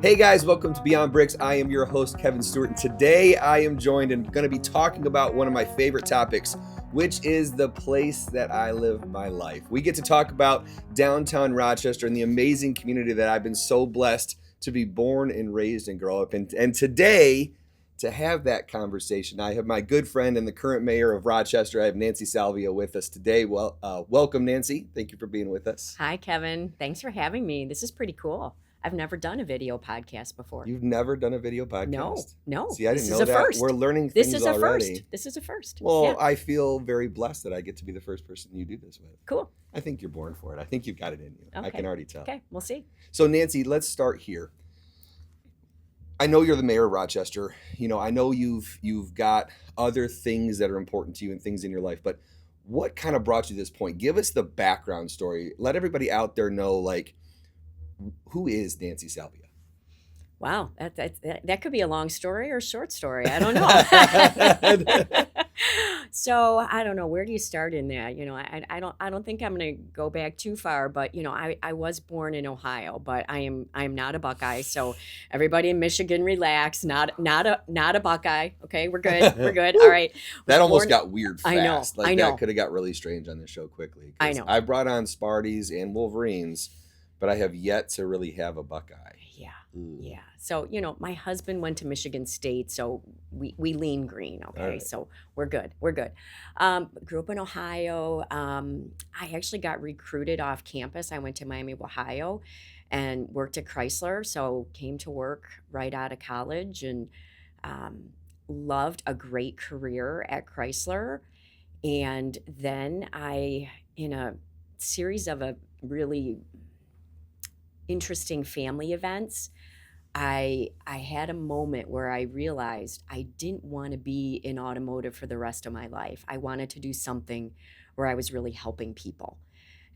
Hey guys, welcome to Beyond Bricks. I am your host, Kevin Stewart, and today I am joined and going to be talking about one of my favorite topics, which is the place that I live my life. We get to talk about downtown Rochester and the amazing community that I've been so blessed to be born and raised and grow up in. And today, to have that conversation, I have my good friend and the current mayor of Rochester. I have Nancy Salvia with us today. Welcome, Nancy. Thank you for being with us. Hi, Kevin. Thanks for having me. This is pretty cool. I've never done a video podcast before. You've never done a video podcast? No. See, I didn't know This is a that. first. We're learning things This is a already. first. This is a first. Well, Yeah. I feel very blessed that I get to be the first person you do this with. Cool. I think you're born for it. I think you've got it in you. I Okay. can already tell. Okay, we'll see. So, Nancy, let's start here. I know you're the mayor of Rochester. You know, I know you've got other things that are important to you and things in your life, but what kind of brought you to this point? Give us the background story. Let everybody out there know, like, who is Nancy Salvia? Wow, that could be a long story or a short story. I don't know. So I don't know, where do you start in that? You know, I don't think I'm going to go back too far, but you know, I was born in Ohio, but I am not a Buckeye. So everybody in Michigan, relax. Not a Buckeye. Okay, we're good. We're good. All right. That almost got weird fast. I know. That could have got really strange on this show quickly. I know. I brought on Sparties and Wolverines, but I have yet to really have a Buckeye. Yeah. Ooh. Yeah. So, you know, my husband went to Michigan State, so we lean green. Okay. Right. So we're good. We're good. Grew up in Ohio. I actually got recruited off campus. I went to Miami, Ohio and worked at Chrysler. So came to work right out of college and loved a great career at Chrysler. And then in a series of a really interesting family events, I had a moment where I realized I didn't want to be in automotive for the rest of my life. I wanted to do something where I was really helping people.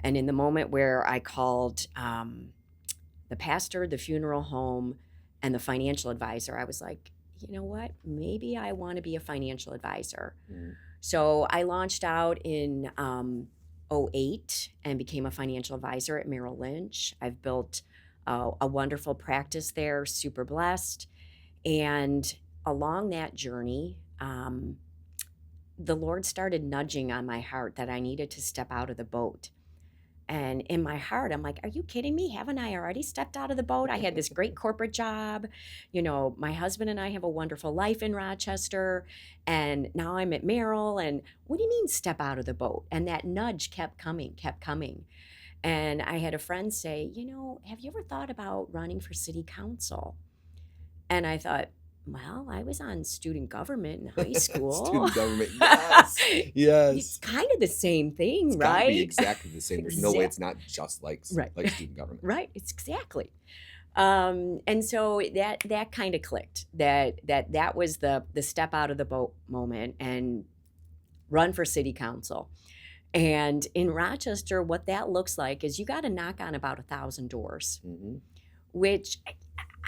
And in the moment where I called the pastor, the funeral home, and the financial advisor, I was like, you know what? Maybe I want to be a financial advisor. Mm. So I launched out in 2008 and became a financial advisor at Merrill Lynch. I've built a wonderful practice there, super blessed. And along that journey, the Lord started nudging on my heart that I needed to step out of the boat. And in my heart, I'm like, are you kidding me? Haven't I already stepped out of the boat? I had this great corporate job. You know, my husband and I have a wonderful life in Rochester. And now I'm at Merrill. And what do you mean step out of the boat? And that nudge kept coming. And I had a friend say, you know, have you ever thought about running for city council? And I thought, well, I was on student government in high school. Student government, yes. Yes. It's kind of the same thing, It's right? gotta be exactly the same. There's no way it's not just like Right. student government. Right, it's exactly. And so that kind of clicked. That was the step out of the boat moment and run for city council. And in Rochester, what that looks like is you got to knock on about 1,000 doors, Mm-hmm. which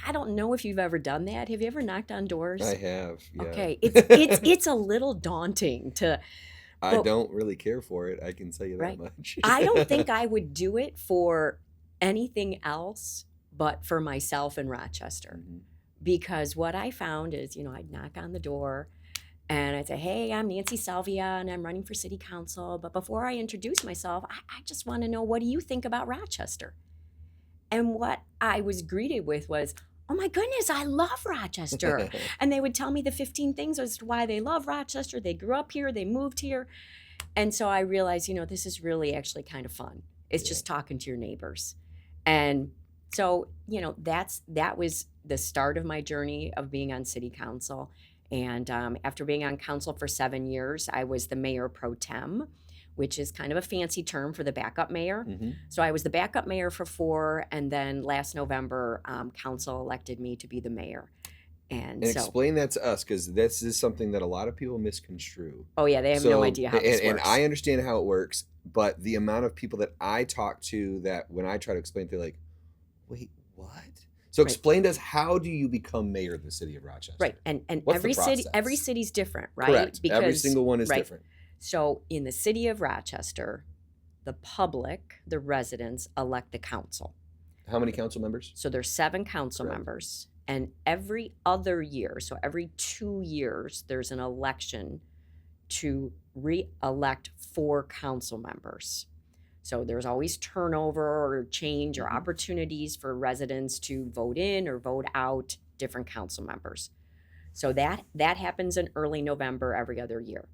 I don't know if you've ever done that. Have you ever knocked on doors? I have. Yeah. Okay, it's a little daunting to. I but don't really care for it. I can tell you that Right. much. I don't think I would do it for anything else but for myself in Rochester. Mhm. Because what I found is, you know, I'd knock on the door and I'd say, hey, I'm Nancy Salvia and I'm running for city council. But before I introduce myself, I just want to know, what do you think about Rochester? And what I was greeted with was, oh my goodness, I love Rochester. And they would tell me the 15 things as to why they love Rochester. They grew up here, they moved here. And so I realized, you know, this is really actually kind of fun. It's Yeah. just talking to your neighbors. And so, you know, that was the start of my journey of being on city council. And after being on council for 7 years, I was the mayor pro tem, which is kind of a fancy term for the backup mayor. Mm-hmm. So I was the backup mayor for 4, and then last November, council elected me to be the mayor. And so, explain that to us, because this is something that a lot of people misconstrue. oh yeah, they have no idea how this and works. I understand how it works, but the amount of people that I talk to that when I try to explain, they're like, wait, what? So Right. explain to us, how do you become mayor of the city of Rochester? Right, and What's the every process? city's different, right? Correct. Every single one is right. different. So in the city of Rochester, the public, the residents elect the council. How many council members? So there's 7 council Correct. members, and every other year, so every 2 years, there's an election to re-elect 4 council members. So there's always turnover or change or opportunities for residents to vote in or vote out different council members. So that happens in early November every other year.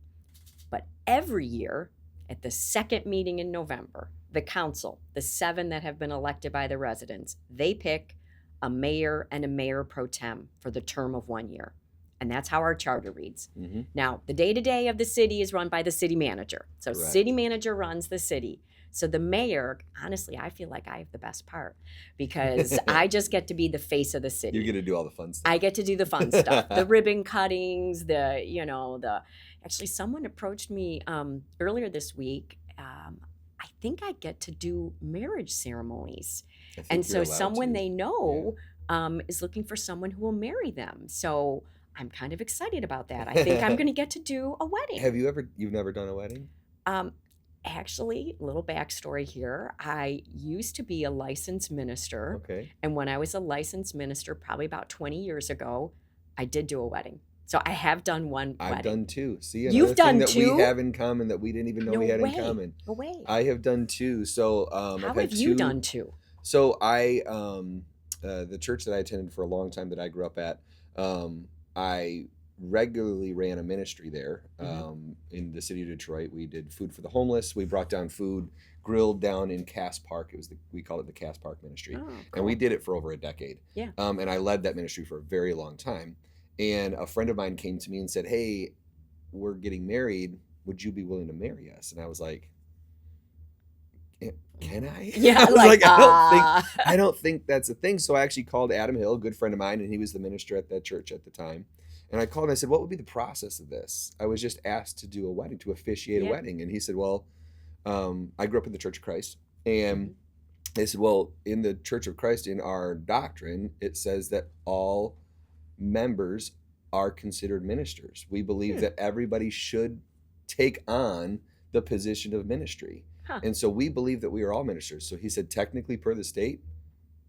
But every year, at the second meeting in November, the council, the 7 that have been elected by the residents, they pick a mayor and a mayor pro tem for the term of 1 year. And that's how our charter reads. Mm-hmm. Now, the day-to-day of the city is run by the city manager. So Correct. City manager runs the city. So the mayor, honestly, I feel like I have the best part because I just get to be the face of the city. You get to do all the fun stuff. I get to do the fun stuff, the ribbon cuttings, actually someone approached me earlier this week. I think I get to do marriage ceremonies. And so someone they know is looking for someone who will marry them. So I'm kind of excited about that. I think I'm going to get to do a wedding. You've never done a wedding? Actually, a little backstory here. I used to be a licensed minister. Okay. And when I was a licensed minister, probably about 20 years ago, I did do a wedding. So I have done one wedding. I've done 2. See, You've done that 2? we have in common that we didn't even know we had in common. No way. I have done 2. So How I've had have you done 2? So I, the church that I attended for a long time that I grew up at, I regularly ran a ministry there in the city of Detroit. We did food for the homeless. We brought down food grilled down in Cass Park. We call it the Cass Park ministry. Oh, cool. And we did it for over a decade. Yeah. And I led that ministry for a very long time. And a friend of mine came to me and said, "Hey, we're getting married. Would you be willing to marry us?" And I was like, "Can I?" Yeah, I was like, I don't think that's a thing. So I actually called Adam Hill, a good friend of mine, and he was the minister at that church at the time. And I called and I said, "What would be the process of this?" I was just asked to do a wedding, to officiate a wedding. And he said, "Well, I grew up in the Church of Christ." And they said, "Well, in the Church of Christ, in our doctrine, it says that all members are considered ministers. We believe that everybody should take on the position of ministry." And so we believe that we are all ministers. So he said, technically per the state,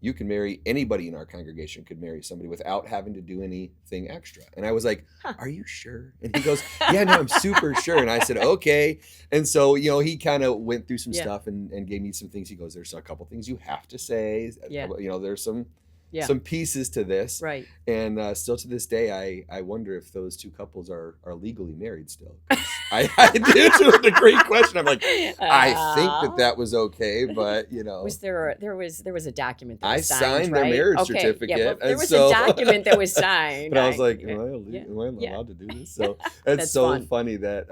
you can marry anybody in our congregation could marry somebody without having to do anything extra. And I was like, "Are you sure?" And he goes, "Yeah, no, I'm super sure." And I said, "Okay." And so, he kind of went through some stuff and gave me some things. He goes, "There's a couple things you have to say. There's some pieces to this." Right. And still to this day, I wonder if those 2 couples are legally married still. I do to a great question. I'm like, I think that was okay, but Was there was a document that I was signed right? their marriage Okay. certificate. Yeah, well, there and was so, a document that was signed. But I was like, Okay. am I allowed to do this? So That's it's so fun. funny that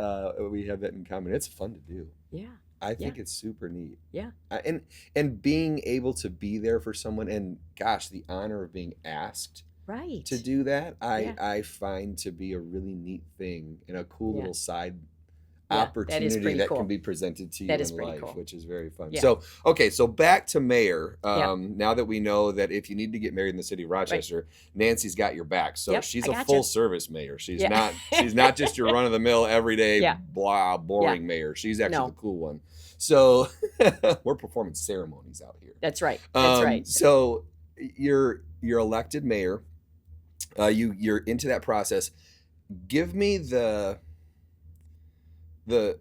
we have that in common. It's fun to do. Yeah. I think it's super neat. Yeah. And being able to be there for someone, and gosh, the honor of being asked Right. to do that, I find to be a really neat thing and a cool little side opportunity that cool. can be presented to you That is in pretty life, cool. which is very fun. Yeah. So, okay, so back to mayor. Now that we know that if you need to get married in the city of Rochester, Nancy's got your back. So she's a full service mayor. She's not just your run of the mill everyday blah boring mayor. She's actually the cool one. So we're performing ceremonies out here. That's right. That's right. So you're elected mayor. You're into that process. Give me the I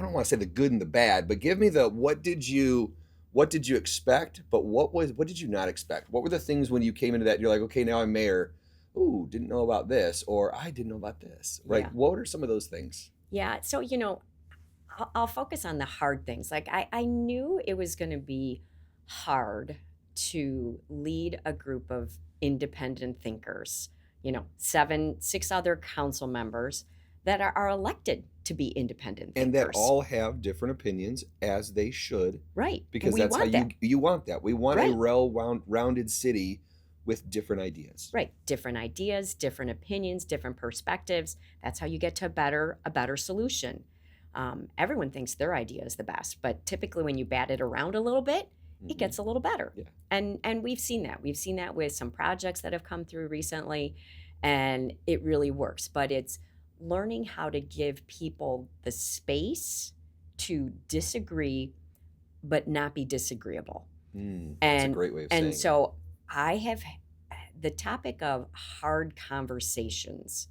don't want to say the good and the bad, but give me the what did you expect, but what did you not expect? What were the things when you came into that you're like, okay, now I'm mayor. Ooh, didn't know about this, or I didn't know about this. Right? Yeah. What are some of those things? Yeah. So, I'll focus on the hard things. Like I knew it was going to be hard to lead a group of independent thinkers, 6 other council members that are elected to be independent thinkers. And that all have different opinions, as they should. Right. Because that's how you want that. We want a well-rounded city with different ideas. Right. Different ideas, different opinions, different perspectives. That's how you get to a better solution. Everyone thinks their idea is the best, but typically when you bat it around a little bit, it gets a little better. Yeah. And we've seen that. We've seen that with some projects that have come through recently, and it really works. But it's learning how to give people the space to disagree but not be disagreeable. That's a great way of saying And it. so I have the topic of hard conversations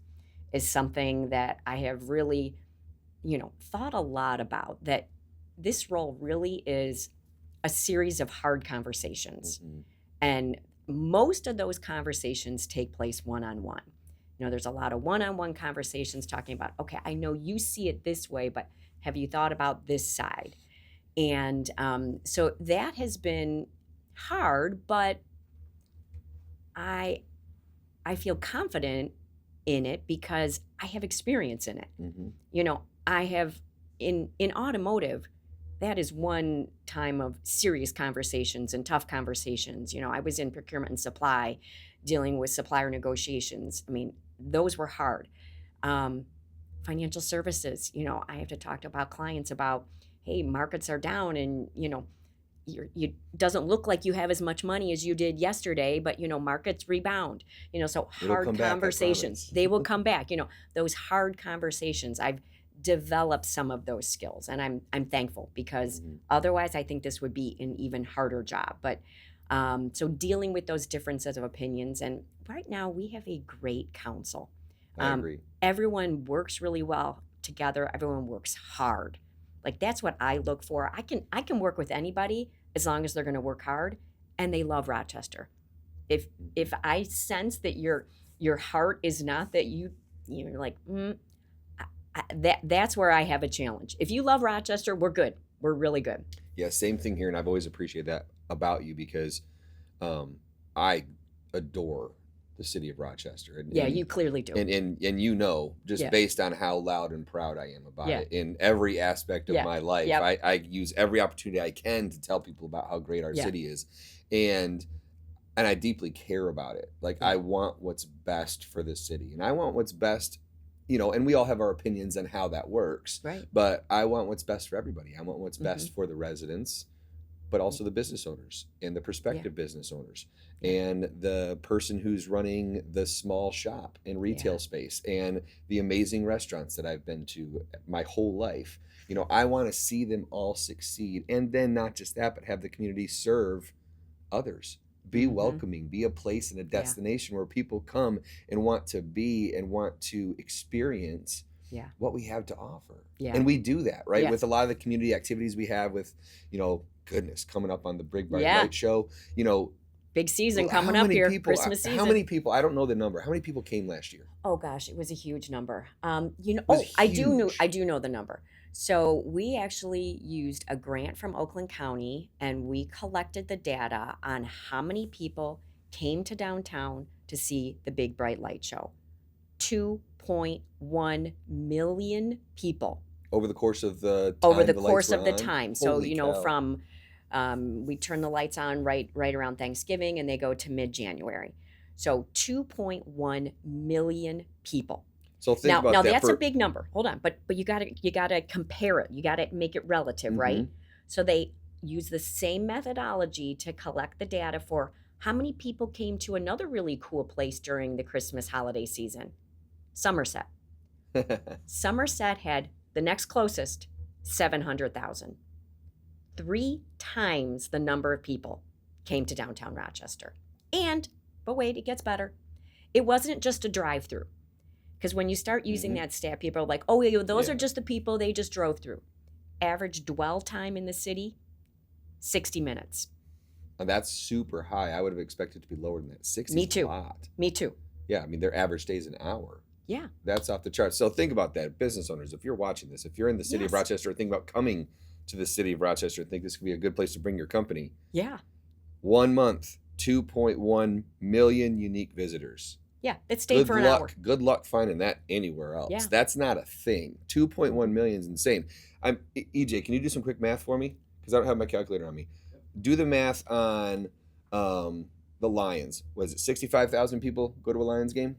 is something that I have really, thought a lot about, that this role really is a series of hard conversations. Mhm. And most of those conversations take place one-on-one. There's a lot of one-on-one conversations talking about, okay, I know you see it this way, but have you thought about this side? And so that has been hard, but I I feel confident in it because I have experience in it. Mhm. I have in automotive, that is one time of serious conversations and tough conversations. I was in procurement and supply, dealing with supplier negotiations. I mean, those were hard. Um, Financial services, I have to talk about clients about, hey, markets are down, and you doesn't look like you have as much money as you did yesterday, but markets rebound. So It'll hard come back, I conversations, promise. they will come back. Those hard conversations. I've developed some of those skills, and I'm thankful, because Mhm. otherwise I think this would be an even harder job. But so dealing with those differences of opinions, and right now we have a great council. I agree. Everyone works really well together. Everyone works hard. Like, that's what I look for. I can work with anybody as long as they're going to work hard and they love Rochester. If I sense that your heart is not that, you're like, that's where I have a challenge. If you love Rochester, we're good. We're really good. Yeah, same thing here, and I've always appreciated that about you, because I adore the city of Rochester, Yeah, you clearly do. and just Yeah. based on how loud and proud I am about Yeah. it in every aspect of Yeah. my life. Yep. I use every opportunity I can to tell people about how great our Yeah. city is, and I deeply care about it. Like, Yeah. I want what's best for the city, and I want what's best, and we all have our opinions on how that works. Right. But I want what's best for everybody. I want what's Mhm. best for the residents, but also the business owners and the prospective business owners, Yeah. and the person who's running the small shop and retail Yeah. space, and the amazing restaurants that I've been to my whole life. I want to see them all succeed, and then not just that, but have the community serve others, be Mhm. welcoming, be a place and a destination where people come and want to be and want to experience Yeah. what we have to offer. Yeah. And we do that, right? Yeah. With a lot of the community activities we have with, goodness, coming up on the Big Bright Yeah. Light Show, Big season how coming up many here. people, Christmas season. how many people, I don't know the number, how many people came last year? Oh gosh, it was a huge number. was I do know. huge. I do know the number. So we actually used a grant from Oakland County, and we collected the data on how many people came to downtown to see the Big Bright Light Show. 2.1 million people Over the course of the time over the lights course were of the on? time. So Holy cow. from we turn the lights on right around Thanksgiving, and they go to mid-January. So 2.1 million people. So think about Now that. that's a big number. Hold on, but you gotta compare it. You gotta make it relative, right? So they use the same methodology to collect the data for how many people came to another really cool place during the Christmas holiday season. Somerset. Somerset had the next closest, 700,000. 3 times the number of people came to downtown Rochester. But wait, it gets better. It wasn't just a drive-through. Because when you start using that stat, people are like, oh, yeah, those are just the people they just drove through. Average dwell time in the city, 60 minutes. And that's super high. I would have expected it to be lower than that. 60 Me is too. a lot. Me too. Yeah, I mean, their average stay is an hour. Yeah. That's off the charts. So think about that. Business owners, if you're watching this, if you're in the city of Yes. Rochester, think about coming to the city of Rochester, think this could be a good place to bring your company. Yeah. 1 month, 2.1 million unique visitors. Yeah. It stayed for an hour. Good luck finding that anywhere else. Yeah. That's not a thing. 2.1 million is insane. EJ, can you do some quick math for me? Because I don't have my calculator on me. Do the math on the Lions. Was it 65,000 people go to a Lions game?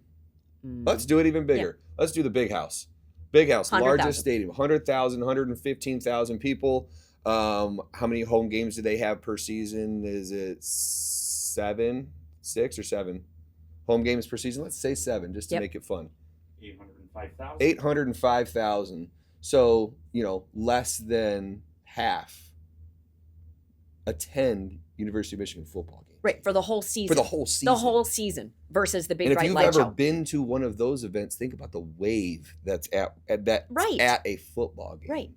Let's do it even bigger. Let's do the Big House. Big House, 100,000. largest stadium, 100,000, 115,000 people. How many home games do they have per season? Is it 6 or 7 home games per season? Let's say 7, just to make it fun. 805,000. 805,000. So, less than half attend University of Michigan football games. Right, for the whole season. For the whole season. The whole season versus the Big And if Bright you've Light ever Show. been to one of those events, think about the wave that's at a football game. Right.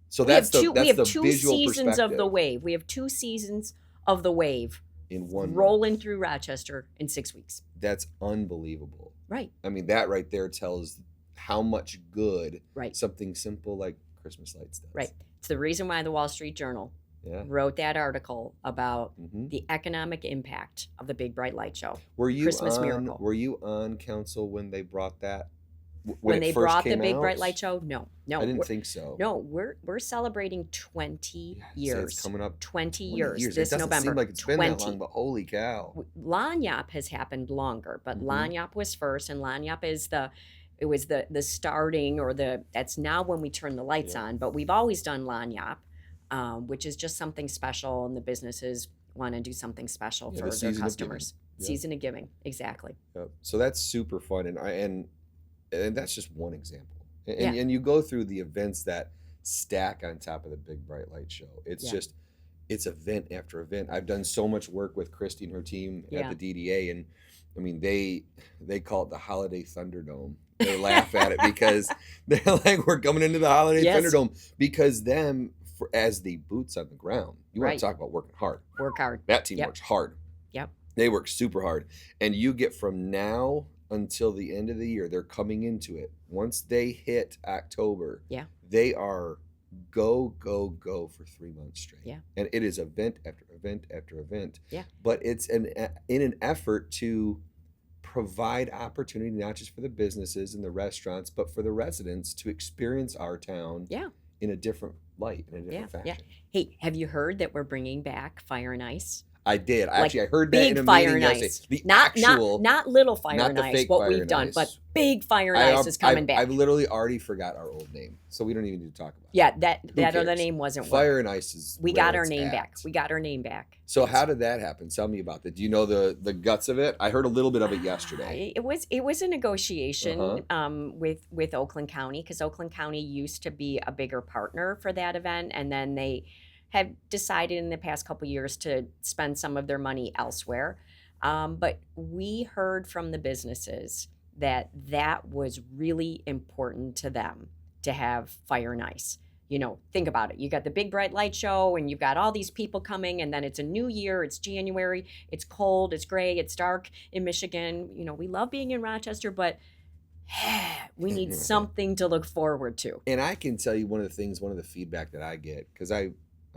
So we have that's two visual seasons of the perspective wave. We have 2 seasons of the wave in one rolling through Rochester in 6 weeks. That's unbelievable. Right. I mean, that right there tells how much good Right. something simple like Christmas lights does. Right. It's the reason why the Wall Street Journal wrote that article about the economic impact of the Big Bright Light Show. Were you Christmas Miracle. Were you on council when they brought that? When they brought the Big Bright Light Show? No. I didn't think so. No, we're celebrating 20 years. It's coming up 20 years it this doesn't November. seem like it's 20. been that long, but holy cow. Lanyap has happened longer, but Lanyap was first, and Lanyap is the starting or that's now when we turn the lights on, but we've always done Lanyap, which is just something special, and the businesses want to do something special for their customers. Season of giving, exactly. Yep. So that's super fun, and that's just one example. And you go through the events that stack on top of the Big Bright Light Show. It's just, it's event after event. I've done so much work with Christy and her team at the DDA, and I mean, they call it the Holiday Thunderdome. They laugh at it because they're like, we're coming into the Holiday Thunderdome, because as the boots on the ground, you want to talk about working hard. Work hard. That team works hard. Yep. They work super hard. And you get from now until the end of the year, they're coming into it. Once they hit October, they are go for 3 months straight. Yeah. And it is event after event after event. Yeah. But it's in an effort to provide opportunity not just for the businesses and the restaurants, but for the residents to experience our town in a different light, in a different fashion. Yeah. Hey, have you heard that we're bringing back Fire and Ice? I did. I heard that in a fire meeting and yesterday. ice. Not little fire and ice, what we've done, but big fire and ice is coming back. I've literally already forgot our old name, so we don't even need to talk about it. Yeah, that other name wasn't Fire and Ice is we got our name back. We got our name back. So how did that happen? Tell me about that. Do you know the guts of it? I heard a little bit of it yesterday. It was a negotiation with Oakland County, because Oakland County used to be a bigger partner for that event, and then they have decided in the past couple of years to spend some of their money elsewhere. But we heard from the businesses that was really important to them to have Fire and Ice. You know, think about it. You got the Big Bright Light Show, and you've got all these people coming, and then it's a new year, it's January, it's cold, it's gray, it's dark in Michigan. You know, we love being in Rochester, but we need something to look forward to. And I can tell you one of the feedback that I get, because I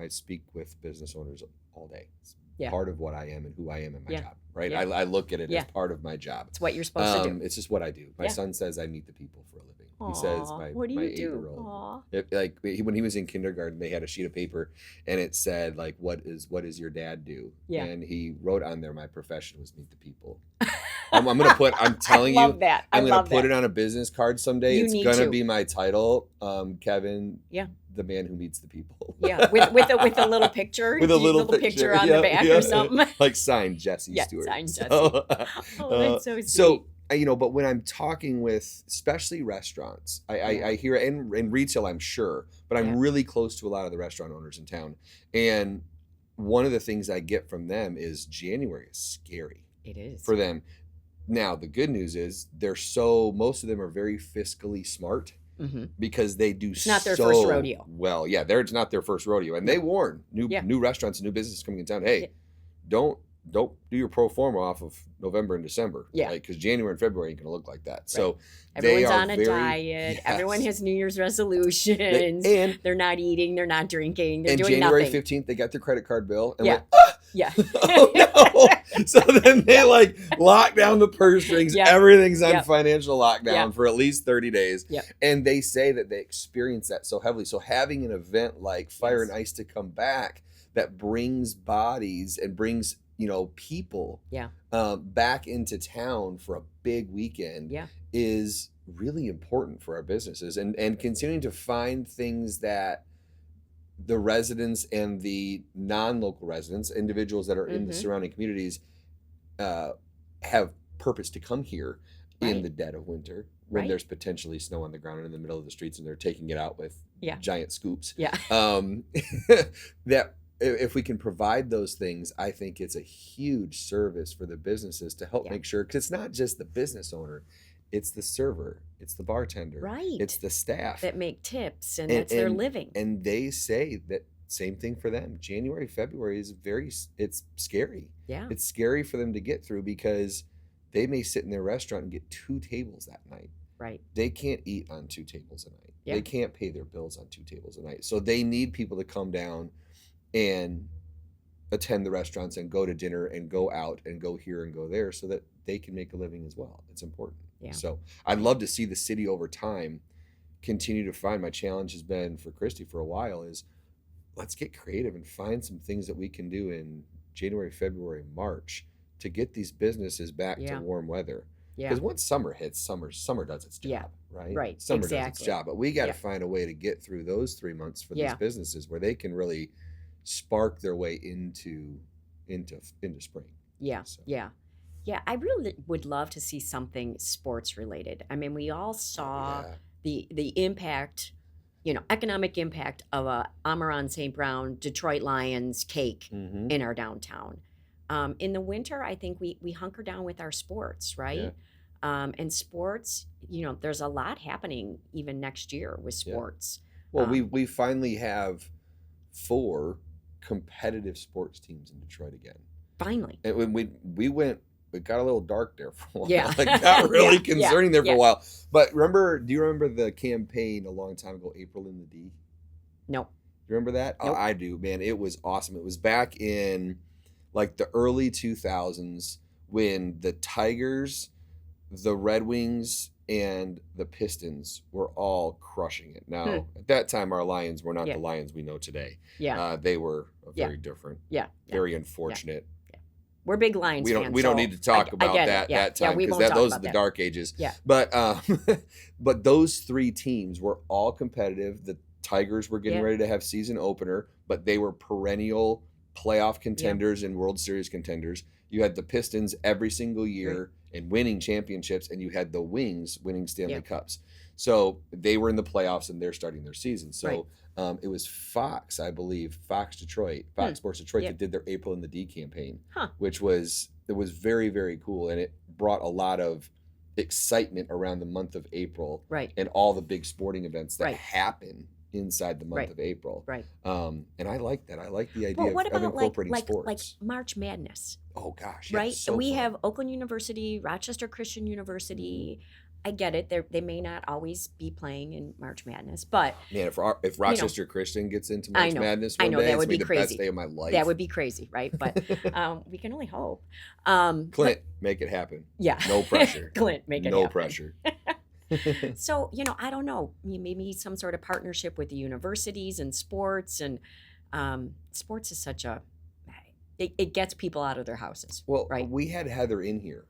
speak with business owners all day. It's part of what I am and who I am in my job, right? Yeah. I look at it as part of my job. It's what you're supposed to do. It's just what I do. My son says I meet the people for a living. He says what do my you do? 8-year-old. When he was in kindergarten, they had a sheet of paper and it said, like, what is your dad do? Yeah. And he wrote on there, my profession was meet the people. I'm telling I you, love that. I'm going to put it on a business card someday. It's going to be my title, Kevin. Yeah. The man who meets the people. Yeah, with a little picture, with a little picture on the back or something, like signed Jesse Stewart. Signed Jesse. Oh, that's so sweet. So but when I'm talking with, especially restaurants, I hear, and retail, I'm sure, but I'm really close to a lot of the restaurant owners in town, and one of the things I get from them is January is scary. It is for them. Now the good news is most of them are very fiscally smart. Because they do it's not their first rodeo. Well, it's not their first rodeo, and they warn new restaurants and new businesses coming in town. Hey, don't do your pro forma off of November and December, because January and February ain't gonna look like that. Right. So everyone's on a diet. Yes. Everyone has New Year's resolutions. And they're not eating. They're not drinking. They're doing January nothing. 15th, they got their credit card bill. And oh no! So then they lock down the purse strings. Everything's on financial lockdown for at least 30 days. And they say that they experience that so heavily. So having an event like Fire and Ice to come back that brings bodies and brings people back into town for a big weekend is really important for our businesses, and continuing to find things that the residents and the non-local residents, individuals that are in the surrounding communities, have purpose to come here in the dead of winter when there's potentially snow on the ground and in the middle of the streets, and they're taking it out with giant scoops. That if we can provide those things, I think it's a huge service for the businesses to help Yeah. make sure, because it's not just the business owner, it's the server, it's the bartender, Right. it's the staff. That make tips, and And that's their living. and they say that same thing for them. January, February is it's scary. Yeah. It's scary for them to get through because they may sit in their restaurant and get 2 tables that night. Right. They can't eat on 2 tables a night. Yeah. They can't pay their bills on 2 tables a night. So they need people to come down and attend the restaurants and go to dinner and go out and go here and go there so that they can make a living as well. It's important. Yeah. So I'd love to see the city over time continue to find. My challenge has been for Christy for a while is let's get creative and find some things that we can do in January, February, March to get these businesses back Yeah. to warm weather. Yeah. Because once summer hits, summer does its job, Yeah. right? Right. Summer does its Exactly. job, but we got to Yeah. find a way to get through those 3 months for Yeah. these businesses where they can really spark their way into spring. Yeah. So, Yeah. Yeah. I really would love to see something sports related. I mean, we all saw yeah. the impact, economic impact of a Amaran St. Brown Detroit Lions cake Mhm. in our downtown. In the winter, I think we hunker down with our sports, right? And sports, there's a lot happening even next year with Yeah. sports. Well, Um, we finally have 4 competitive sports teams in Detroit again. Finally. And when it got a little dark there for a while. Yeah. It got really Yeah, concerning there for yeah. a while. But do you remember the campaign a long time ago, April in the D? No. You remember that? Nope. Oh, I do, man. It was awesome. It was back in like the early 2000s when the Tigers, the Red Wings, and the Pistons were all crushing it. Now, at that time, our Lions were not Yeah. the Lions we know today. Yeah. They were Yeah. very different, Yeah. Yeah. very unfortunate. We're big Lions We don't fans. we don't so need to talk I about get it. that Yeah. that time we because won't talk those are about the that. dark ages. Yeah. But but those 3 teams were all competitive. The Tigers were getting Yeah. ready to have season opener, but they were perennial playoff contenders and World Series contenders. You had the Pistons every single year and winning championships, and you had the Wings winning Stanley Yeah. Cups. So they were in the playoffs and they're starting their season. So Right. it was Fox, I believe, Fox Sports Detroit Yep. that did their April in the D campaign, Huh. which was very, very cool. And it brought a lot of excitement around the month of April Right. and all the big sporting events that Right. happen inside the month Right. of April. Right. And I like that. I like the idea Well, what of about incorporating like sports. March Madness, Oh gosh, yeah, right? so We fun. have Oakland University, Rochester Christian University. I get it. They may not always be playing in March Madness, but Man, if Rochester Christian gets into I March know. Madness I one know, day, that it's would gonna be be the best crazy. day of my life. that would be crazy, right? But we can only hope. Clint, make it happen. Yeah. No pressure. Clint, make it No happen. pressure. So, I don't know, maybe some sort of partnership with the universities and sports. And sports is such it gets people out of their houses. Well, right. we had Heather in here.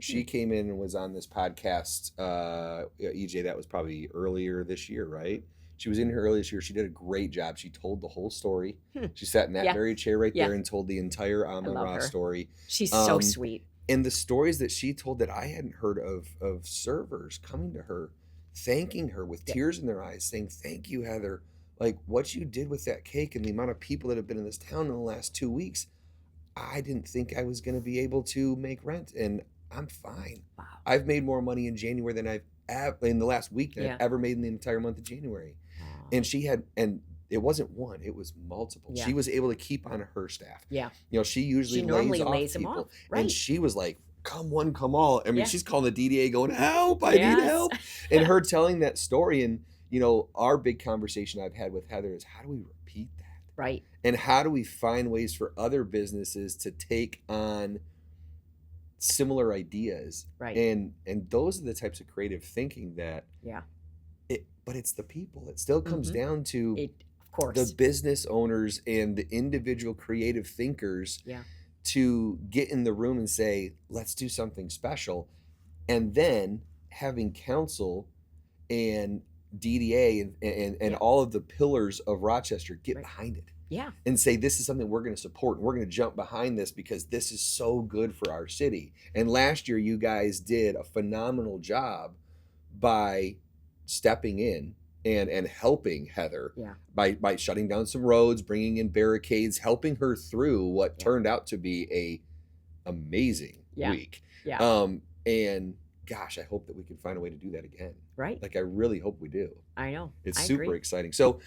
She came in and was on this podcast. EJ, that was probably earlier this year, right? She was in here earlier this year. She did a great job. She told the whole story. She sat in that Yeah. very chair right Yeah. there and told the entire love Amon Ra her. story. She's so sweet. And the stories that she told that I hadn't heard of servers coming to her, thanking her with tears in their eyes, saying, "Thank you, Heather. Like what you did with that cake and the amount of people that have been in this town in the last 2 weeks, I didn't think I was going to be able to make rent, and I'm fine. Wow. I've made more money in January than in the last week than Yeah. I've ever made in the entire month of January." Aw. And she had, and it wasn't one, it was multiple. Yeah. She was able to keep on her staff. Yeah. She usually She normally lays lays off them people. off. Right. And she was like, "Come one, come all." I mean, Yeah. she's calling the DDA going, "Help, I Yes. need help." And her telling that story, and our big conversation I've had with Heather is, how do we repeat that? Right. And how do we find ways for other businesses to take on similar ideas? Right. And those are the types of creative thinking that Yeah. but it's the people. It still comes down to Of course. the business owners and the individual creative thinkers Yeah. to get in the room and say, let's do something special. And then having council and DDA and Yeah. all of the pillars of Rochester get Right. behind it Yeah. and say, this is something we're going to support, and we're going to jump behind this because this is so good for our city. And last year you guys did a phenomenal job by stepping in and helping Heather Yeah. by shutting down some roads, bringing in barricades, helping her through what turned out to be a amazing week. Yeah. And gosh, I hope that we can find a way to do that again. Right. Like I really hope we do. I know. It's I super agree. exciting. So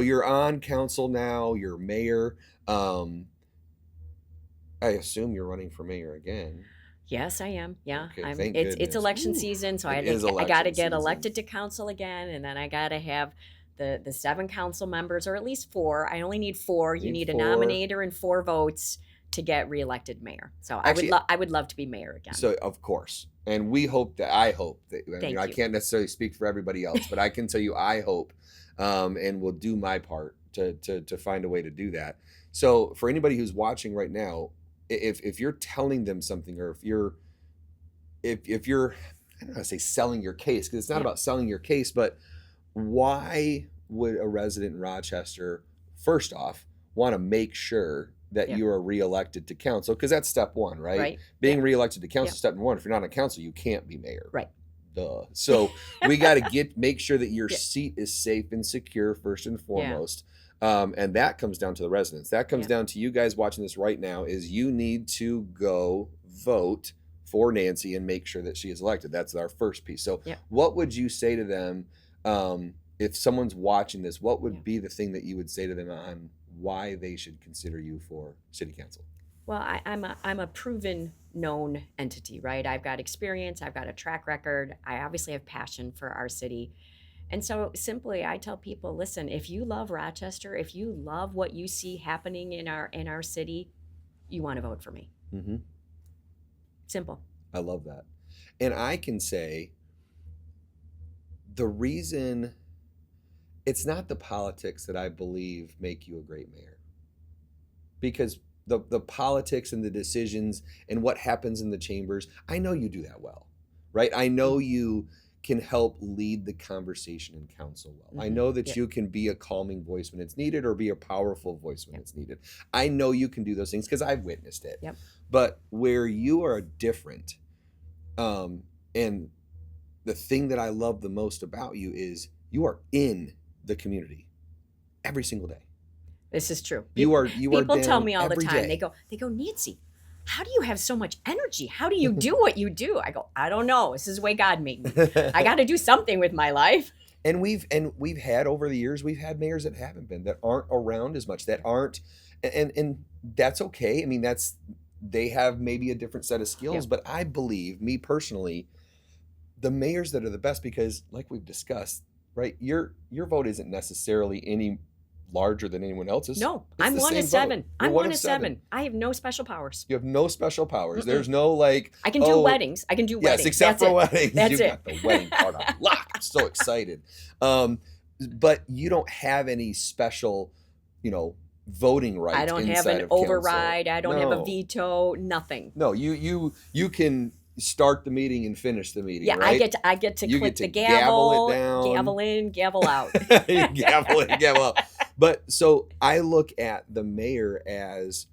you're on council now, you're mayor. I assume you're running for mayor again. Yes, I am. Yeah. Okay, thank It's goodness. election Ooh, season, so it I is got to election get season. elected to council again, and then I got to have the 7 council members, or at least 4. I only need 4. You need a 4. nominator and 4 votes to get reelected mayor. So Actually, I would love to be mayor again. So of course, and I hope that I Thank I you. can't necessarily speak for everybody else, but I can tell you I hope, and will do my part to find a way to do that. So for anybody who's watching right now, if you're telling them something, or if you're I don't know how to say selling your case, because it's not about selling your case, but why would a resident in Rochester, first off, want to make sure that you are reelected to council? Because that's step one, right? Right. Being reelected to council, step one. If you're not on council, you can't be mayor. Right. Duh. So we got to make sure that your seat is safe and secure first and foremost. And that comes down to the residents. That comes down to you guys watching this right now. Is you need to go vote for Nancy and make sure that she is elected. That's our first piece. So what would you say to them if someone's watching this? What would be the thing that you would say to them on why they should consider you for city council? Well, I'm a proven known entity, right? I've got experience, I've got a track record. I obviously have passion for our city. And so simply I tell people, listen, if you love Rochester, if you love what you see happening in our city, you want to vote for me. Mm-hmm. Simple. I love that. And I can say the reason it's not the politics that I believe make you a great mayor, because the politics and the decisions and what happens in the chambers, I know you do that well, right? I know you can help lead the conversation in council well. I know that you can be a calming voice when it's needed, or be a powerful voice when it's needed. I know you can do those things because I've witnessed it. But where you are different, and the thing that I love the most about you is you are in the community every single day. This is true. People tell me all the time. Day. They go, Nancy, how do you have so much energy? How do you do what you do? I go, I don't know. This is the way God made me. I got to do something with my life. And we've had over the years, we've had mayors that aren't around as much, that aren't, and that's okay. I mean, they have maybe a different set of skills, but I believe, me personally, the mayors that are the best, because like we've discussed, right, your vote isn't necessarily any larger than anyone else's. No, I'm 1 of 7. I'm 1 of 7. I have no special powers. You have no special powers. There's no like. I can do weddings. I can do weddings. Yes, except for weddings. That's You got the wedding part on lock. I'm so excited. But you don't have any special, voting rights. I don't have an override. I don't have a veto. Nothing. No, you can start the meeting and finish the meeting. Yeah, right? I get to click the gavel it down. gavel in, gavel out. Gavel in, gavel out. But so I look at the mayor as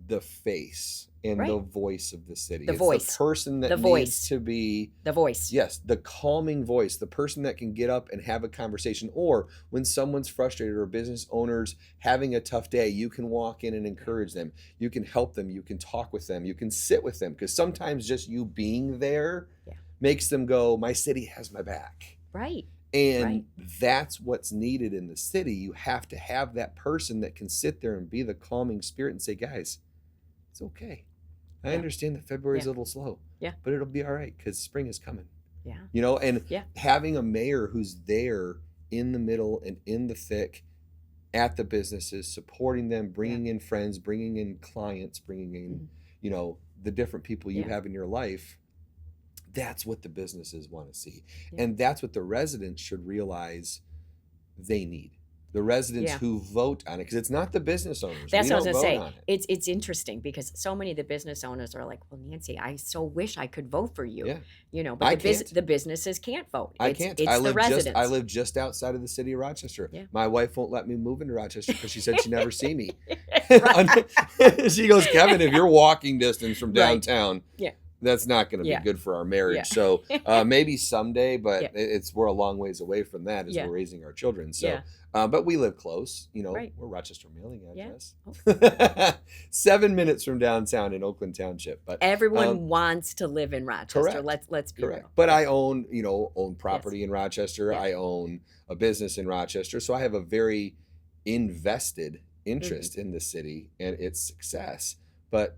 the face and the voice of the city. The person that needs to be the voice. Yes, the calming voice, the person that can get up and have a conversation. Or when someone's frustrated, or business owners having a tough day, you can walk in and encourage them. You can help them. You can talk with them. You can sit with them, because sometimes just you being there makes them go, my city has my back. Right. And that's what's needed in the city. You have to have that person that can sit there and be the calming spirit and say, guys, it's okay. I understand that February's a little slow, but it'll be all right, because spring is coming. Having a mayor who's there in the middle and in the thick at the businesses, supporting them, bringing in friends, bringing in clients, bringing in, the different people you have in your life. That's what the businesses want to see. And that's what the residents should realize they need. The residents who vote on it, because it's not the business owners. That's what I was going to say. It's interesting, because so many of the business owners are like, well, Nancy, I so wish I could vote for you. But the businesses can't vote. I can't. It's the residents. I live just outside of the city of Rochester. My wife won't let me move into Rochester because she said she'd never see me. She goes, Kevin, if you're walking distance from downtown, That's not going to Yeah. be good for our marriage. Yeah. So maybe someday, but Yeah. we're a long ways away from that as Yeah. we're raising our children. So, Yeah. But we live close. You know, Right. we're Rochester mailing Yeah. address. 7 minutes from downtown in Oakland Township. But Everyone wants to live in Rochester. correct. Let's be correct. real. But Yeah. I own property in Rochester. Yeah. I own a business in Rochester. So I have a very invested interest in the city and its success. But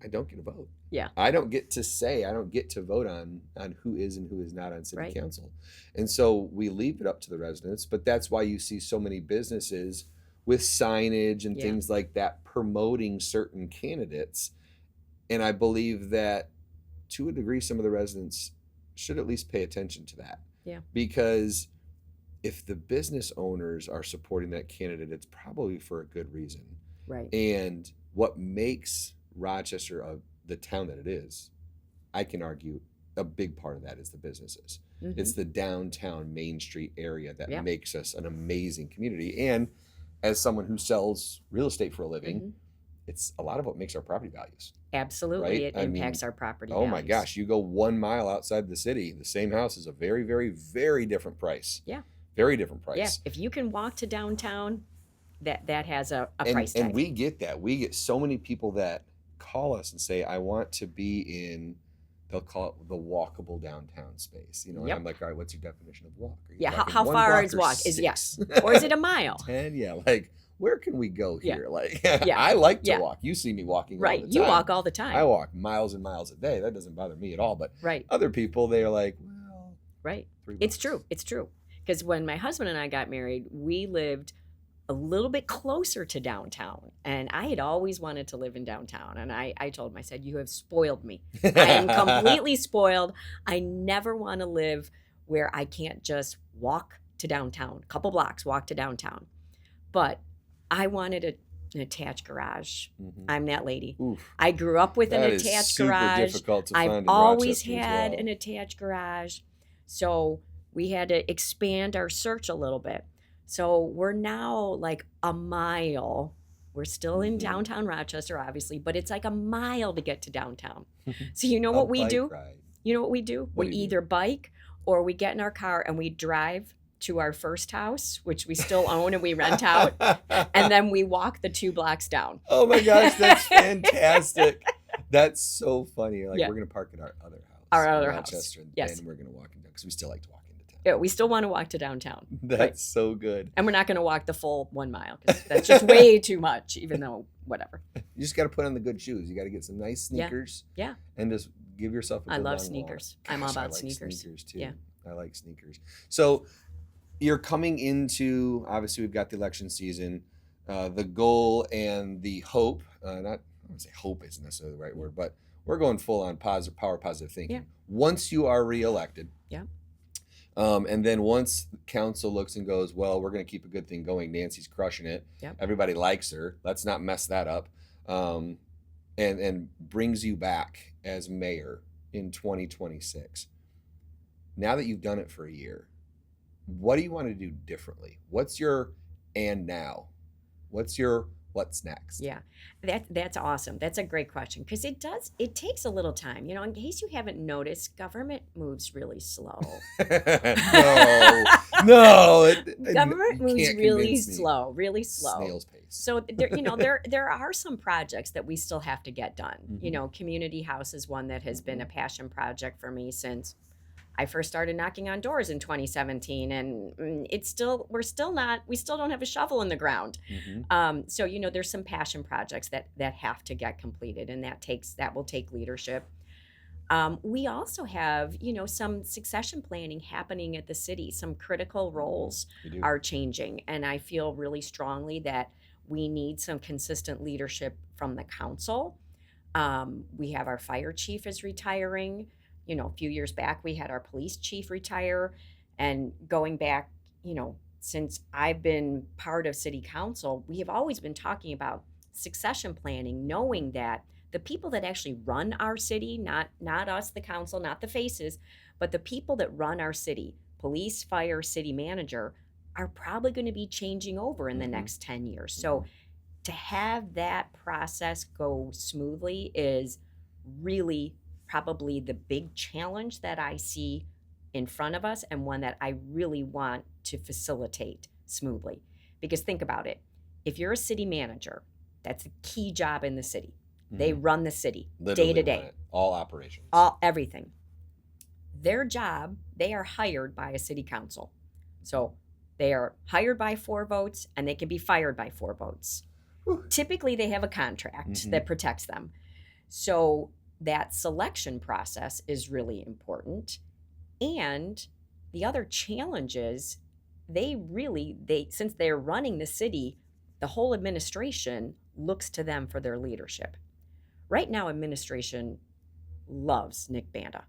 I don't get a vote. Yeah. I don't get to say, I don't get to vote on who is and who is not on city Right. council. And so we leave it up to the residents, but that's why you see so many businesses with signage and Yeah. things like that promoting certain candidates. And I believe that to a degree, some of the residents should at least pay attention to that. Yeah. Because if the business owners are supporting that candidate, it's probably for a good reason. Right. And what makes Rochester the town that it is, I can argue a big part of that is the businesses. Mhm. It's the downtown Main Street area that Yeah. makes us an amazing community. And as someone who sells real estate for a living, Mhm. it's a lot of what makes our property values. Absolutely. Right? It I impacts mean, our property Oh my values. gosh, you go 1 mile outside the city, the same house is a very, very, very different price. Yeah. Very different Yeah. price. If you can walk to downtown, that has a price And tag. we get that. We get so many people that call us and say, I want to be in, they'll call it the walkable downtown space. You know, and Yep. I'm like, all right, what's your definition of walk? Are you Yeah. talking How one far block is or walk? Is six? or is it a mile? 10? Yeah. Like, where can we go Yeah. here? Like, Yeah. I like to Yeah. walk. You see me walking all Right. the You time. walk all the time. I walk miles and miles a day. That doesn't bother me at all. But Right. other people, they're like, well, Right. $3. It's true. It's true. Because when my husband and I got married, we lived a little bit closer to downtown. And I had always wanted to live in downtown. And I told him, I said, you have spoiled me. I am completely spoiled. I never want to live where I can't just walk to downtown, a couple blocks, walk to downtown. But I wanted an attached garage. Mhm. I'm that lady. Oof. I grew up with an That is attached super garage. difficult to find I've in always Rochester as had well. an attached garage. So we had to expand our search a little bit. So we're now like a mile. We're still in Mhm. downtown Rochester, obviously, but it's like a mile to get to downtown. So you know A what we bike do? ride. You know what we do? What We do you do? either bike or we get in our car and we drive to our first house, which we still own and we rent out, and then we walk the 2 blocks down. Oh my gosh, that's fantastic. That's so funny. Like, Yeah. we're going to park at our other house. Our in other house. Rochester, and Yes. then we're going to walk in because we still like to walk into town. Yeah, we still want to walk to downtown. That's so good. And we're not going to walk the full 1 mile because that's just way too much, even though, whatever. You just got to put on the good shoes. You got to get some nice Yeah. sneakers. Yeah. And just give yourself a I good love long sneakers. walk. I'm all Gosh, I about like sneakers. sneakers too. Yeah. I like sneakers. So you're coming into, obviously we've got the election season. The goal and the hope, I wouldn't say hope isn't necessarily the right word, but we're going full on positive thinking. Yeah. Once you are reelected, Yeah. And then once council looks and goes, well, we're going to keep a good thing going. Nancy's crushing it. Yep. Everybody likes her. Let's not mess that up. And brings you back as mayor in 2026. Now that you've done it for a year, what do you want to do differently? What's your and now? What's your what's next? Yeah, that's awesome. That's a great question because it takes a little time. You know, in case you haven't noticed, government moves really slow. No. Government you moves can't really convince me. really slow. Snail's pace. So there are some projects that we still have to get done. Mhm. You know, community house is one that has been a passion project for me since I first started knocking on doors in 2017, and we still don't have a shovel in the ground. Mhm. So there's some passion projects that have to get completed, and that will take leadership. We also have some succession planning happening at the city. Some critical roles You do. are changing, and I feel really strongly that we need some consistent leadership from the council. We have our fire chief is retiring. A few years back, we had our police chief retire. And going back, since I've been part of city council, we have always been talking about succession planning, knowing that the people that actually run our city, not us, the council, not the faces, but the people that run our city, police, fire, city manager, are probably going to be changing over in the Mhm. next 10 years. So to have that process go smoothly is really probably the big challenge that I see in front of us, and one that I really want to facilitate smoothly. Because think about it. If you're a city manager, that's a key job in the city. They run the city day to day. All operations. Everything. Their job, they are hired by a city council. So they are hired by 4 votes, and they can be fired by 4 votes. Typically, they have a contract that protects them. So that selection process is really important. And the other challenge is since they're running the city, the whole administration looks to them for their leadership. Right now, administration loves Nick Banda.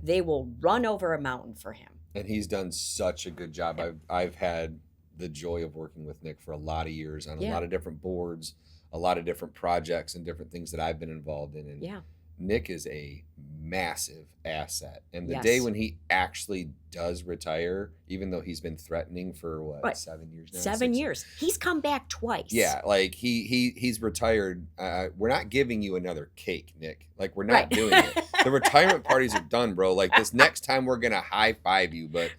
They will run over a mountain for him. And he's done such a good job. I've had the joy of working with Nick for a lot of years on a lot of different boards, a lot of different projects and different things that I've been involved in. And Nick is a massive asset. And the day when he actually does retire, even though he's been threatening for 7 years now? 7 years. He's come back twice. Yeah, like he's retired. We're not giving you another cake, Nick. Like, we're not doing it. The retirement parties are done, bro. Like, this next time we're gonna high five you, but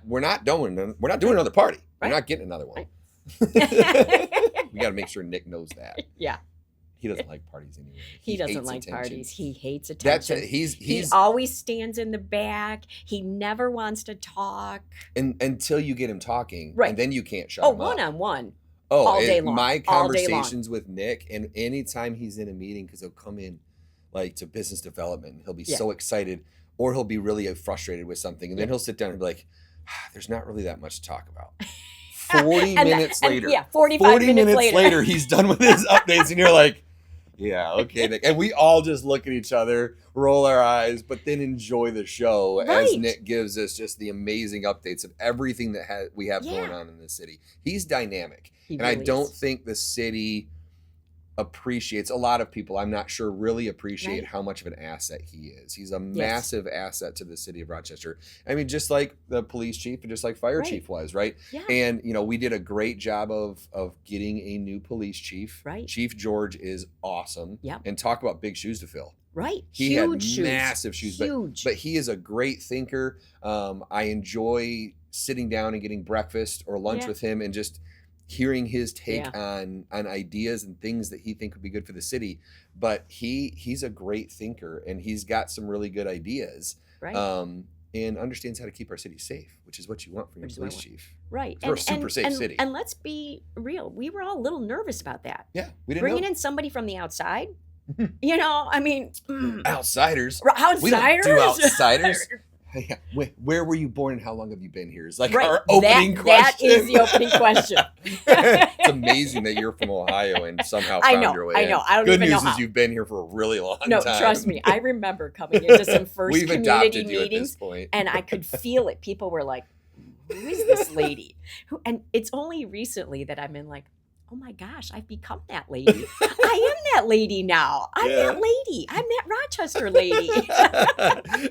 we're not doing another party. We're not getting another one. We got to make sure Nick knows that. Yeah. He doesn't like parties anyway. He doesn't like attention. parties. He hates attention. He always stands in the back. He never wants to talk. And until you get him talking, and then you can't shut him up. One-on-one. All day long. My conversations with Nick, and anytime he's in a meeting, because he'll come in like to business development, he'll be so excited, or he'll be really frustrated with something, and then he'll sit down and be like, there's not really that much to talk about. 40 minutes later. 45 minutes later, he's done with his updates, and you're like, yeah, okay, Nick. And we all just look at each other, roll our eyes, but then enjoy the show as Nick gives us just the amazing updates of everything that we have going on in the city. He's dynamic. I don't think the city appreciates, a lot of people, I'm not sure, really appreciate how much of an asset he is. He's a massive asset to the city of Rochester. I mean, just like the police chief and just like fire chief was, right? Yeah. And, we did a great job of getting a new police chief. Right. Chief George is awesome. Yeah. And talk about big shoes to fill. Right. He had massive shoes, but he is a great thinker. I enjoy sitting down and getting breakfast or lunch with him and just hearing his take on ideas and things that he think would be good for the city. But he's a great thinker, and he's got some really good ideas. Right. And understands how to keep our city safe, which is what you want from your police chief. Right. We're a super safe city. And let's be real. We were all a little nervous about that. Yeah. We didn't Bringing in somebody from the outside. I mean. Outsiders. Outsiders? We don't do outsiders. Yeah. Where were you born and how long have you been here? Is like our opening question. That is the opening question. It's amazing that you're from Ohio and somehow found your way in. I know. I don't Good even know news is you've been here for a really long time. No, trust me. I remember coming into some first We've community adopted you meetings, at this point. and I could feel it. People were like, who is this lady? And it's only recently that I'm in like, oh my gosh, I've become that lady. I am that lady now. I'm that lady. I'm that Rochester lady.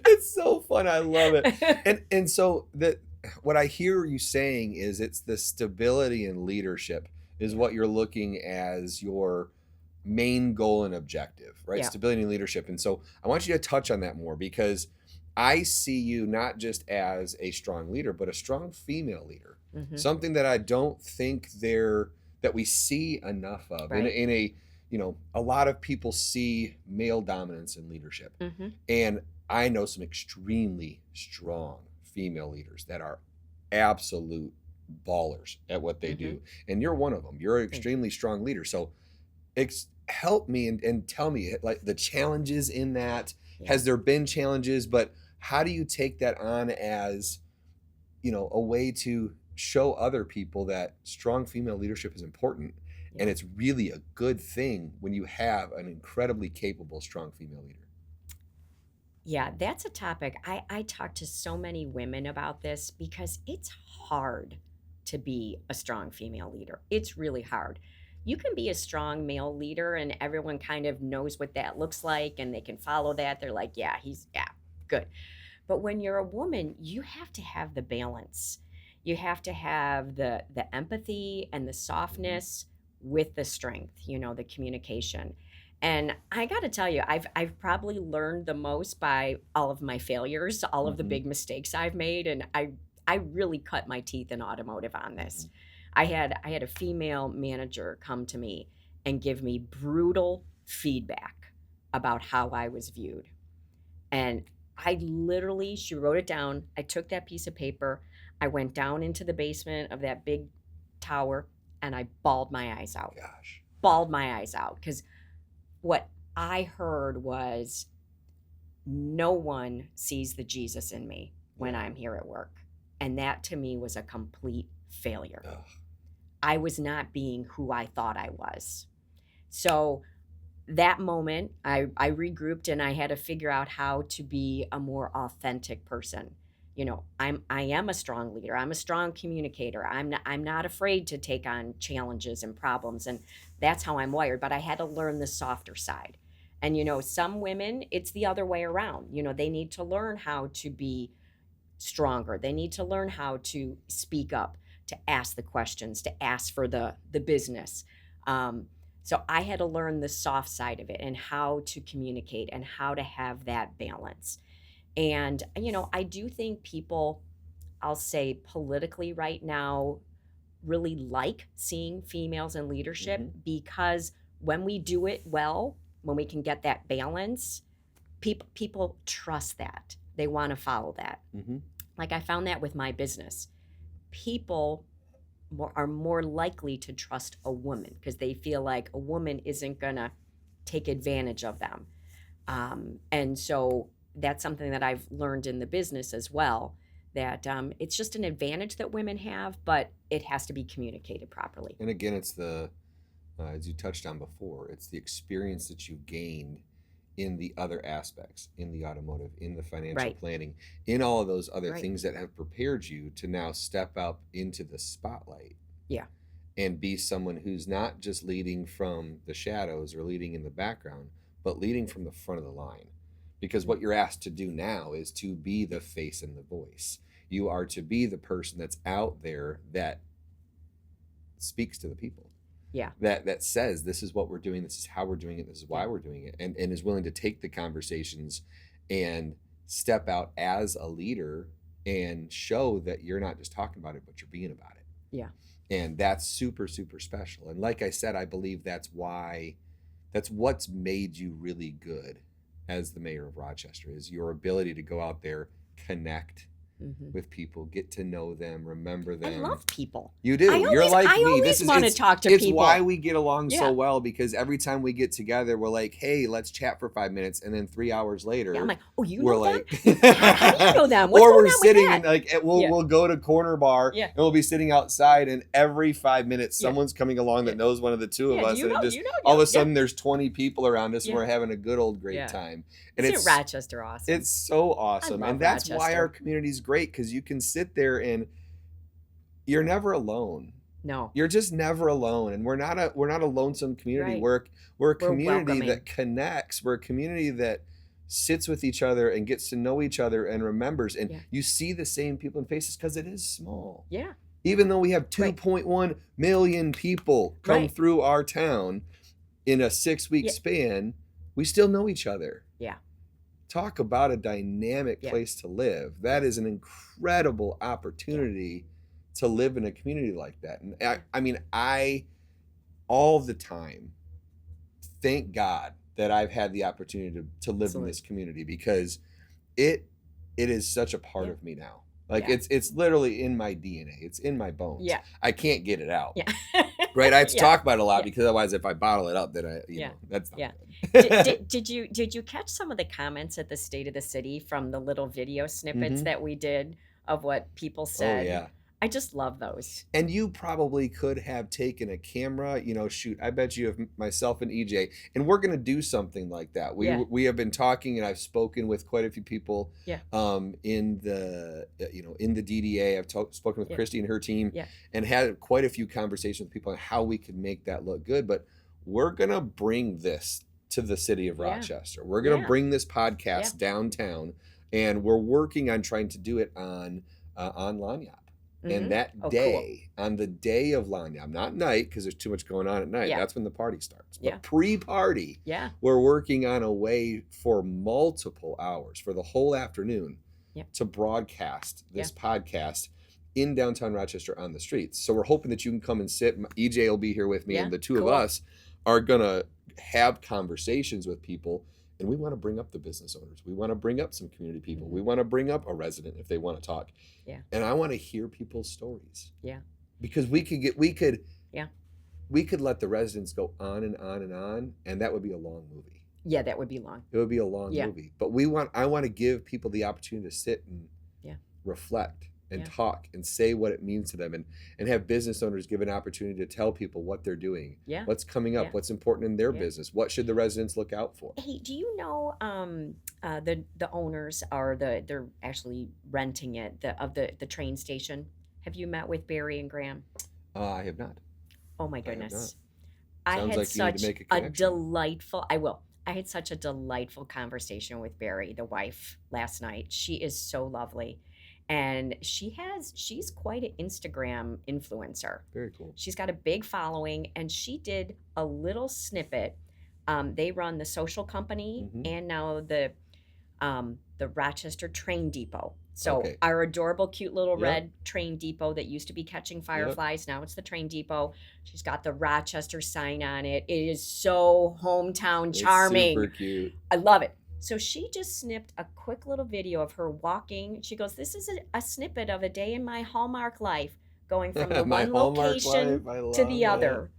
It's so fun. I love it. And so what I hear you saying is it's the stability and leadership is what you're looking as your main goal and objective, right? Yeah. Stability and leadership. And so I want you to touch on that more, because I see you not just as a strong leader, but a strong female leader. Mm-hmm. Something that I don't think that we see enough of. Right. In a a lot of people see male dominance in leadership. Mm-hmm. And I know some extremely strong female leaders that are absolute ballers at what they do. And you're one of them. You're an extremely strong leader. So help me and tell me, like, the challenges in that. Yeah. Has there been challenges? But how do you take that on as, a way to show other people that strong female leadership is important? Yeah. And it's really a good thing when you have an incredibly capable, strong female leader. Yeah, that's a topic. I talk to so many women about this because it's hard to be a strong female leader. It's really hard. You can be a strong male leader and everyone kind of knows what that looks like and they can follow that. They're like, yeah, good. But when you're a woman, you have to have the balance. You have to have the empathy and the softness with the strength, the communication. And I got to tell you, I've probably learned the most by all of my failures, all of the Mm-hmm. big mistakes I've made, and I really cut my teeth in automotive on Mm-hmm. this. I had a female manager come to me and give me brutal feedback about how I was viewed. And I literally, she wrote it down. I took that piece of paper. I went down into the basement of that big tower and I bawled my eyes out. Gosh. Bawled my eyes out because what I heard was no one sees the Jesus in me when Yeah. I'm here at work. And that to me was a complete failure. Ugh. I was not being who I thought I was. So that moment, I regrouped and I had to figure out how to be a more authentic person. I am a strong leader. I'm a strong communicator. I'm not afraid to take on challenges and problems, and that's how I'm wired. But I had to learn the softer side. And some women, it's the other way around. They need to learn how to be stronger. They need to learn how to speak up, to ask the questions, to ask for the business. So I had to learn the soft side of it and how to communicate and how to have that balance. And I do think people, I'll say politically right now, really like seeing females in leadership Mm-hmm. because when we do it well, when we can get that balance, people trust that. They want to follow that. Mm-hmm. Like I found that with my business. People are more likely to trust a woman because they feel like a woman isn't going to take advantage of them. And so that's something that I've learned in the business as well, that it's just an advantage that women have, but it has to be communicated properly. And again, it's as you touched on before, it's the experience that you've gained in the other aspects, in the automotive, in the financial Right. planning, in all of those other Right. things that have prepared you to now step up into the spotlight Yeah. and be someone who's not just leading from the shadows or leading in the background, but leading from the front of the line. Because what you're asked to do now is to be the face and the voice. You are to be the person that's out there that speaks to the people. Yeah. That says this is what we're doing, this is how we're doing it, this is why we're doing it, and is willing to take the conversations and step out as a leader and show that you're not just talking about it, but you're being about it. Yeah. And that's super, super special. And like I said, I believe that's what's made you really good as the mayor of Rochester, is your ability to go out there, connect with people, get to know them, remember them. I love people. You do. You're like I me. always want to talk to people. It's why we get along Yeah. so well, because every time we get together, we're like, hey, let's chat for 5 minutes. And then 3 hours later, Yeah, I'm like, oh, you we're know like, them? How do you know them? What's or going we're on sitting with and that? like we'll go to corner bar Yeah. and we'll be sitting outside, and every 5 minutes Yeah. someone's coming along that Yeah. knows one of the two of Yeah, us, do you and know- it just you know- all of yeah. a sudden there's 20 people around us, and Yeah. we're having a good old great Yeah. time. And Isn't Rochester awesome? it's so awesome. love And that's why Rochester. our community's great, because you can sit there and you're never alone. No. You're just never alone. And we're not a lonesome community. Right. We're a We're community welcoming. that connects. We're a community that sits with each other and gets to know each other and remembers. And Yeah. you see the same people in faces because it is small. Yeah. Even though we have Right. 2.1 million people come Right. through our town in a 6-week Yeah. span, we still know each other. Yeah. Talk about a dynamic Yeah. place to live. That is an incredible opportunity to live in a community like that. And I all the time thank God that I've had the opportunity to live in Absolutely. this community, because it is such a part Yeah. of me now. Like Yeah. it's literally in my DNA. It's in my bones. Yeah. I can't get it out. Yeah. Right? I have to Yeah. talk about it a lot, Yeah. because otherwise if I bottle it up, then Yeah. that's not Yeah. good. Did you catch some of the comments at the State of the City from the little video snippets Mhm. that we did of what people said? Oh yeah. I just love those. And you probably could have taken a camera, shoot, I bet you have myself and EJ, and we're going to do something like that. We Yeah. we have been talking, and I've spoken with quite a few people Yeah. in the in the DDA. I've spoken with Yeah. Christy and her team, Yeah. and had quite a few conversations with people on how we could make that look good. But we're going to bring this to the city of Yeah. Rochester. We're going to Yeah. bring this podcast Yeah. downtown, and we're working on trying to do it on Lanyap. And that Oh, cool. day, on the day of launch, now not night because there's too much going on at night. Yeah. That's when the party starts. But Yeah. pre-party, Yeah. we're working on a way for multiple hours, for the whole afternoon, Yep. to broadcast this podcast in downtown Rochester on the streets. So we're hoping that you can come and sit. EJ will be here with me, Yeah, and the two cool. of us are gonna have conversations with people. And we want to bring up the business owners. We want to bring up some community people. We want to bring up a resident if they want to talk. Yeah. And I want to hear people's stories. Yeah. Because we could let the residents go on and on and on, and that would be a long movie. Yeah, that would be long. It would be a long movie. But I want to give people the opportunity to sit and reflect and talk and say what it means to them, and have business owners give an opportunity to tell people what they're doing, what's coming up, what's important in their business, what should the residents look out for. Hey, do you know the owners are they're actually renting it of the train station? Have you met with Barry and Graham? I have not. Oh my goodness. I had like such you need to make a a connection. delightful I had such a delightful conversation with Barry, the wife, last night. She is so lovely. And she's quite an Instagram influencer. Very cool. She's got a big following, and she did a little snippet. They run the social company and now the Rochester train depot. So our adorable, cute little red train depot that used to be catching fireflies, now it's the train depot. She's got the Rochester sign on it. It is so hometown charming. It's super cute. I love it. So she just snipped a quick little video of her walking. She goes, this is a snippet of a day in my Hallmark life, going from the one location to the other.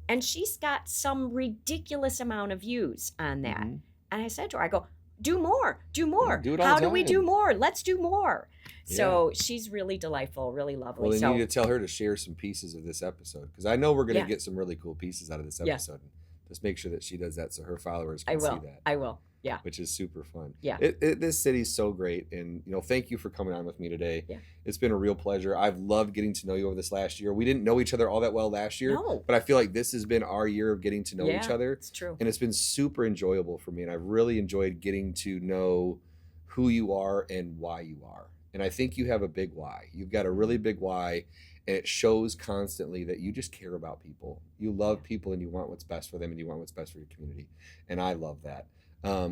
And she's got some ridiculous amount of views on that. And I said to her, I go, do more. Yeah, do it all How the do we time. do more? Let's do more. Yeah. So she's really delightful, really lovely. Well, then you need to tell her to share some pieces of this episode, because I know we're going to Yeah. get some really cool pieces out of this episode. Just make sure that she does that so her followers I can see will. that. I will. Yeah. Which is super fun. Yeah. This city's so great. And, thank you for coming on with me today. Yeah. It's been a real pleasure. I've loved getting to know you over this last year. We didn't know each other all that well last year. No. But I feel like this has been our year of getting to know each other. It's true. And it's been super enjoyable for me. And I've really enjoyed getting to know who you are and why you are. And I think you have a big why. You've got a really big why. And it shows constantly that you just care about people. You love people, and you want what's best for them, and you want what's best for your community. And I love that.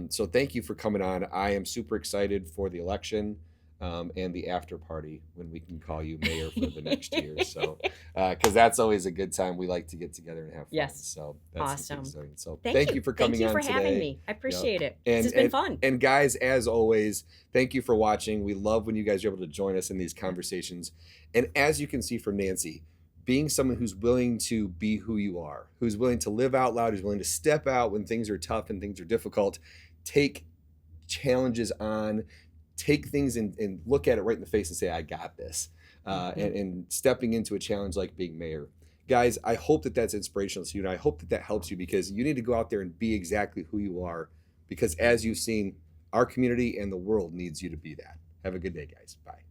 So thank you for coming on. I am super excited for the election and the after party when we can call you mayor for the next year. So, because that's always a good time. We like to get together and have fun. Yes. So that's Awesome. exciting. So Thank you for coming on Thank you for having today. me. I appreciate it. And, This has been fun. And guys, as always, thank you for watching. We love when you guys are able to join us in these conversations. And as you can see from Nancy, being someone who's willing to be who you are, who's willing to live out loud, who's willing to step out when things are tough and things are difficult, take challenges on, take things and look at it right in the face and say, I got this. And stepping into a challenge like being mayor. Guys, I hope that that's inspirational to you, and I hope that that helps you, because you need to go out there and be exactly who you are, because as you've seen, our community and the world needs you to be that. Have a good day, guys. Bye.